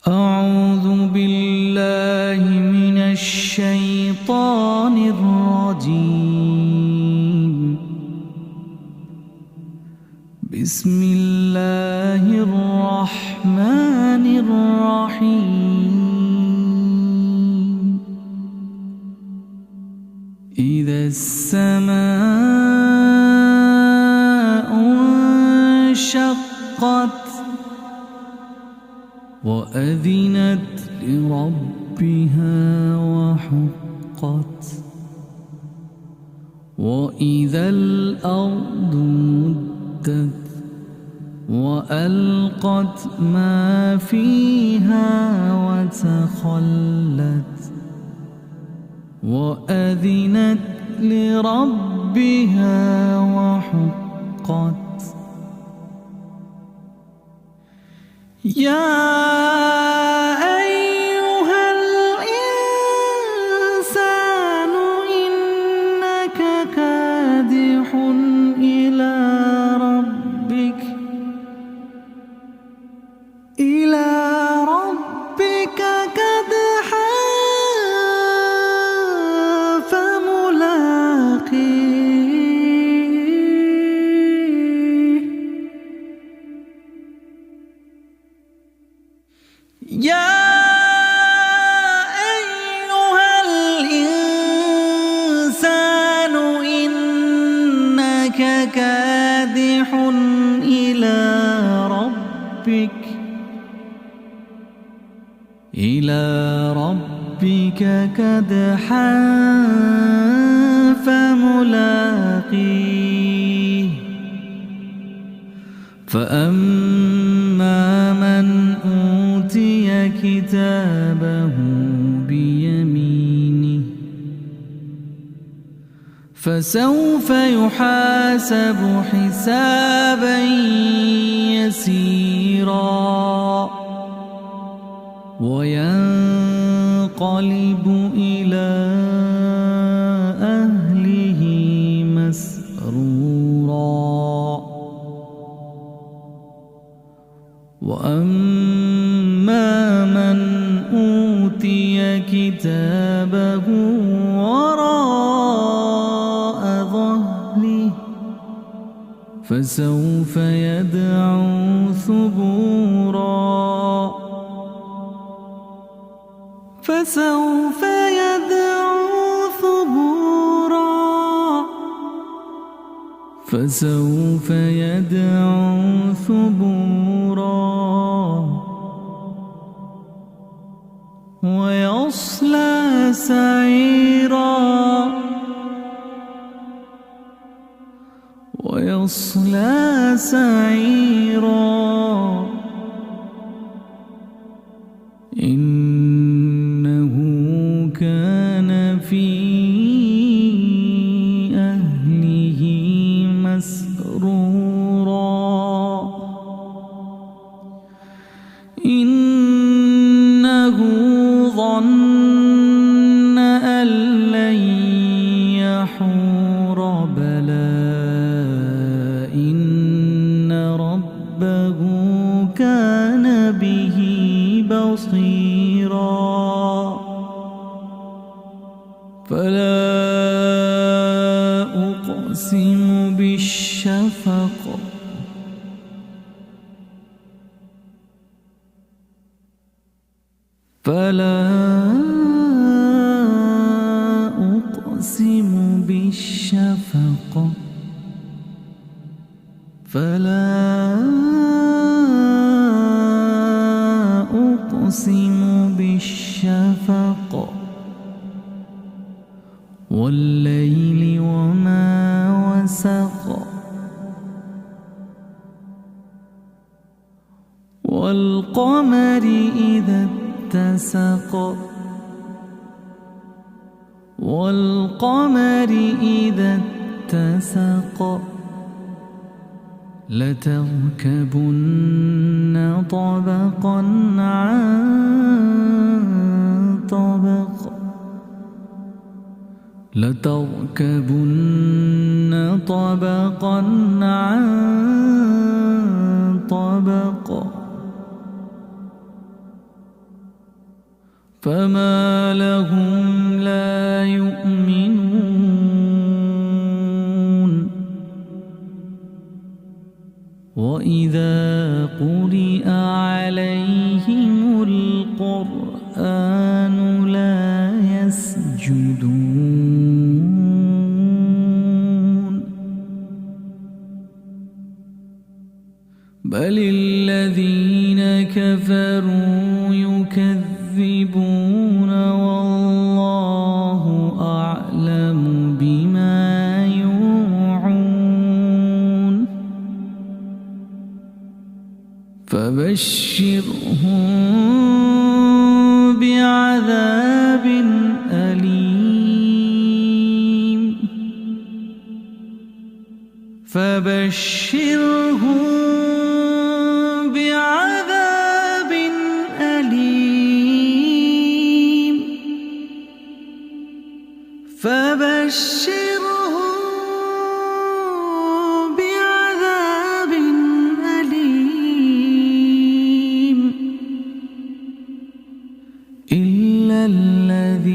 أعوذ بالله من الشيطان الرجيم. بسم الله الرحمن الرحيم. إذا السماء انشقت وأذنت لربها وحقت، وإذا الأرض مدت وألقت ما فيها وتخلت، وأذنت لربها وحقت. يا أيها الإنسان إنك كادح إلى ربك كدحا فملاقيه. يا أيها الإنسان إنك كادح إلى ربك كدحا فملاقيه. فأما من أوتي كتابه بيمينه فسوف يحاسب حسابا يسيرا، وينقلب إلى أهله مسرورا. وأما من أوتي كتابه وراء ظهره فسوف يدعو ثبورا، فسوف يدعو ثبورا، ويصلى سعيرا. إنه كان في أهله مسرورا. إنه ظن أن لن يحور، بلى إن ربه كان به بصيرا. فلا أقسم بالشفق فلا أقسم بالشفق فلا أقسم بالشفق والليل وما وسق، والقمر إذا اتسق، والقمر إذا اتسق. لتركبن طبقا عن طبق، لتركبن طبقا عن طبق. فما لهم لا يؤمنون وإذا قرئ عليهم القرآن لا يسجدون بل الذين كفروا يكذبون والله أعلم بما يوعون فبشرهم بعذاب أليم فبشرهم بعذاب أليم فبشرهم بعذاب أليم إلا الذين